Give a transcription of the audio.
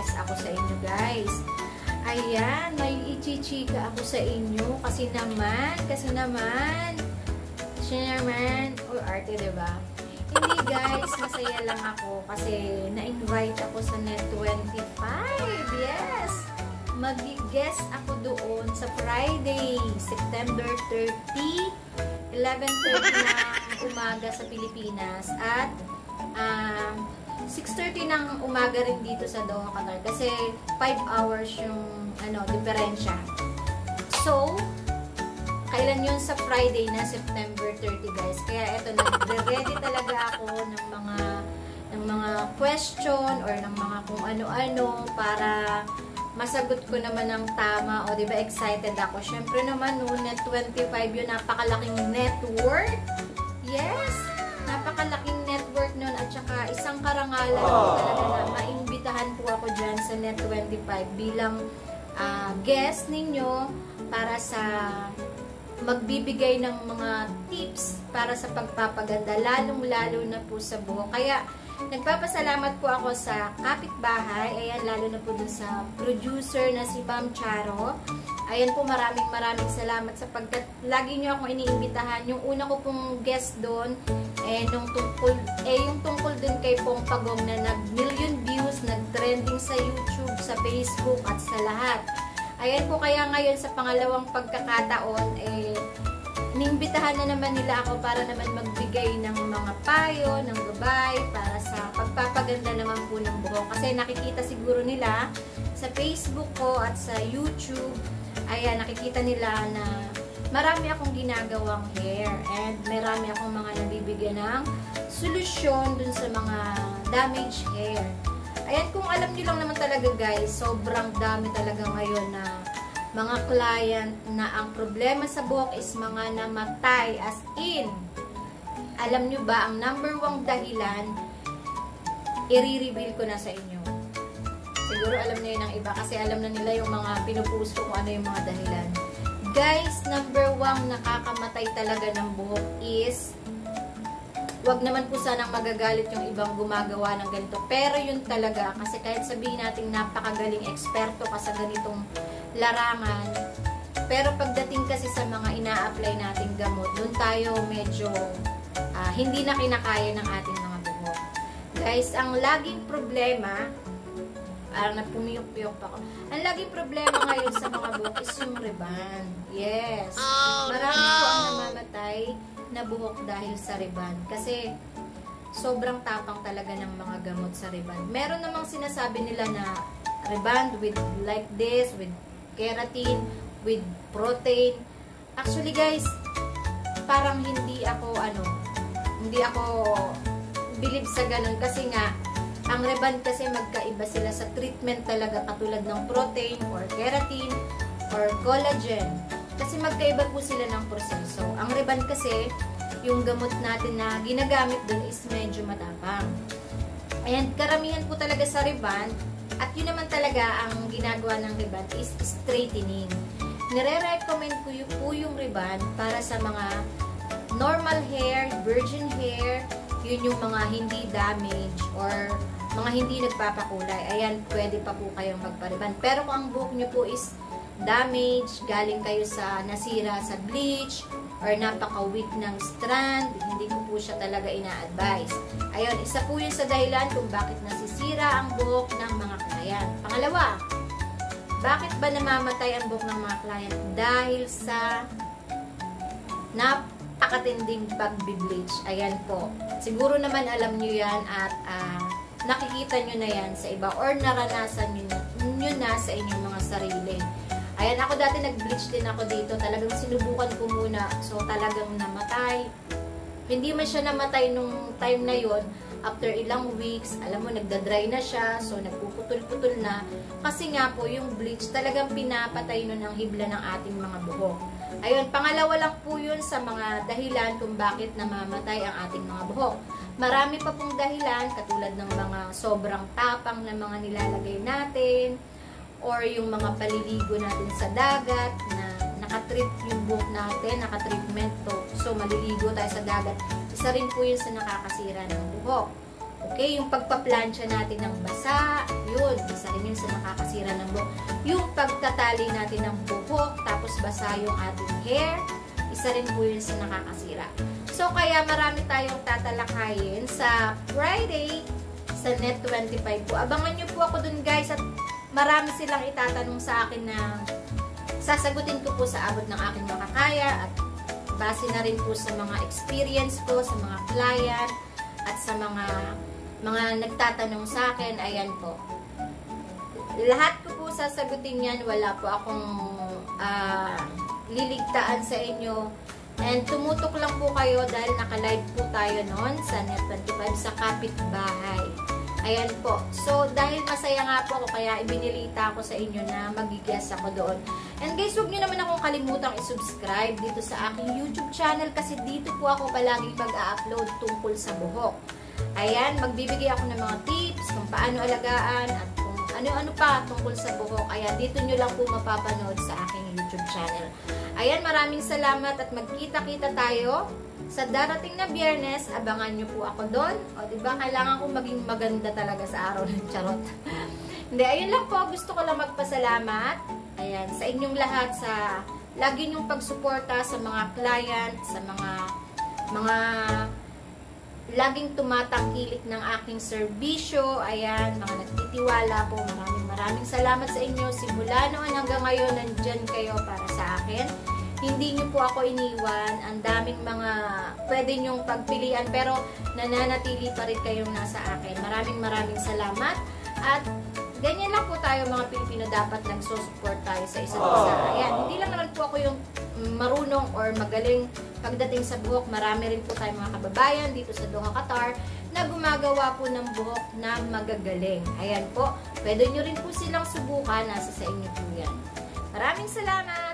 guest ako sa inyo, guys. Ayan, may ichichika ako sa inyo kasi naman, arte, diba? Hindi guys, masaya lang ako kasi na-invite ako sa Net25. Yes! Mag-guest ako doon sa Friday, September 30, 11:30 ng umaga sa Pilipinas at 6:30 ng umaga rin dito sa Doha, Qatar kasi 5 hours yung diferensya. So, kailan yun? Sa Friday na September 30 guys. Kaya eto, nagre-ready talaga ako ng mga question or ng mga kung ano-ano para masagot ko naman ng tama. O diba excited ako? Syempre naman no, Net25 yun, napakalaking network. Yes! Napakalaking network nun at saka isang karangalan ko talaga na maimbitahan po ako dyan sa Net25 bilang guest ninyo para sa magbibigay ng mga tips para sa pagpapaganda, lalong-lalo na po sa buhok. Kaya, nagpapasalamat po ako sa kapitbahay, ayan, lalo na po dun sa producer na si Ma'am Charo. Ayan po, maraming salamat sapagkat lagi nyo akong iniimbitahan. Yung una ko pong guest doon, yung tungkol dun kay Pong Pagong na nag-million views, nag-trending sa YouTube, sa Facebook, at sa lahat. Ayan po, kaya ngayon sa pangalawang pagkakataon, inimbitahan na naman nila ako para naman magbigay ng mga payo, ng gabay, para sa pagpapaganda naman po ng buhok. Kasi nakikita siguro nila sa Facebook ko at sa YouTube, ayan, nakikita nila na marami akong ginagawang hair and marami akong mga nabibigyan ng solusyon dun sa mga damaged hair. Ayan, kung alam niyo lang naman talaga guys, sobrang dami talaga ngayon na mga client na ang problema sa buhok is mga namatay. As in, alam niyo ba, ang number 1 dahilan, i-reveal ko na sa inyo. Siguro alam niyo yun ang iba kasi alam na nila yung mga pinupost ko kung ano yung mga dahilan. Guys, number 1 nakakamatay talaga ng buhok is, wag naman po sanang magagalit yung ibang gumagawa ng ganito. Pero yun talaga, kasi kahit sabihin natin napakagaling eksperto ka sa ganitong larangan, pero pagdating kasi sa mga ina-apply nating gamot, dun tayo medyo hindi na kinakaya ng ating mga buhok. Guys, ang laging problema, napumiyok-piyok pa ako. Ang laging problema ngayon sa mga buhok is yung reband. Yes. Marami po ang namamatay na buhok dahil sa reband. Kasi sobrang tapang talaga ng mga gamot sa reband. Meron namang sinasabi nila na reband with like this, with keratin, with protein. Actually guys, parang hindi ako believe sa ganun kasi nga ang reband kasi magkaiba sila sa treatment talaga katulad ng protein or keratin or collagen. Kasi magkaiba po sila ng proseso. Ang reband kasi, yung gamot natin na ginagamit dun is medyo matapang. And karamihan po talaga sa reband, at yun naman talaga ang ginagawa ng reband is straightening. Nire-recommend ko po yung reband para sa mga normal hair, virgin hair, yun yung mga hindi damage or mga hindi nagpapakulay. Ayan, pwede pa po kayong magpa-reband. Pero kung ang buhok nyo po is damage, galing kayo sa nasira sa bleach, or napaka-weak ng strand, hindi ko po siya talaga ina-advise. Ayun, isa po yun sa dahilan kung bakit nasisira ang buhok ng mga client. Pangalawa, bakit ba namamatay ang buhok ng mga client? Dahil sa napakatinding pag-bleach. Ayan po. Siguro naman alam nyo yan at nakikita nyo na yan sa iba or naranasan nyo na sa inyong mga sarili. Ayan, ako dati nag-bleach din ako dito. Talagang sinubukan ko muna. So, talagang namatay. Hindi man siya namatay nung time na yon. After ilang weeks, alam mo, nagda-dry na siya. So, nagpuputol-putol na. Kasi nga po, yung bleach talagang pinapatay nun ang hibla ng ating mga buhok. Ayun, pangalawa lang po yun sa mga dahilan kung bakit namamatay ang ating mga buhok. Marami pa pong dahilan, katulad ng mga sobrang tapang na mga nilalagay natin, or yung mga paliligo natin sa dagat na nakatrip yung buhok natin, nakatreatment to. So, maliligo tayo sa dagat. Isa rin po yun sa nakakasira ng buhok. Okay, yung pagpaplansya natin ng basa, yun, isa rin yun sa nakakasira ng buhok. Yung pagtatali natin ng buhok, tapos basa yung ating hair, isa rin po yun sa nakakasira. So, kaya marami tayong tatalakayin sa Friday sa Net25 po. Abangan nyo po ako dun guys at marami silang itatanong sa akin na sasagutin ko po sa abot ng aking makakaya at base na rin po sa mga experience ko, sa mga client at sa mga nagtatanong sa akin. Ayan po. Lahat ko po sasagutin yan. Wala po akong liligtaan sa inyo. And tumutok lang po kayo dahil naka-live po tayo noon sa Net25 sa kapitbahay. Ayan po. So, dahil masaya nga po ako, kaya ibinilita ako sa inyo na mag-guest ako doon. And guys, huwag nyo naman akong kalimutang i-subscribe dito sa aking YouTube channel kasi dito po ako palaging mag-a-upload tungkol sa buhok. Ayan, magbibigay ako ng mga tips kung paano alagaan at kung ano-ano pa tungkol sa buhok. Ayan, dito nyo lang po mapapanood sa aking YouTube channel. Ayan, maraming salamat at magkita-kita tayo sa darating na Biyernes. Abangan nyo po ako doon. O, diba, kailangan kong maging maganda talaga sa araw ng charot. Hindi, ayun lang po. Gusto ko lang magpasalamat. Ayan, sa inyong lahat sa lagi nyong pagsuporta sa mga client, sa mga laging tumatangkilik ng aking serbisyo. Ayan, mga nagtitiwala po. Maraming salamat sa inyo. Simula noon hanggang ngayon, nandyan kayo para sa akin. Hindi nyo po ako iniwan. Ang daming mga pwede nyong pagpilian pero nananatili pa rin kayong nasa akin. Maraming salamat. At ganyan lang po tayo mga Pilipino, dapat nagsusupport tayo sa isa't isa. Ayan, hindi lang naman po ako yung marunong or magaling pagdating sa buhok. Marami rin po tayong mga kababayan dito sa Doha, Qatar na gumagawa po ng buhok na magagaling. Ayan po, pwede nyo rin po silang subukan. Nasa sa inyo po yan. Maraming salamat!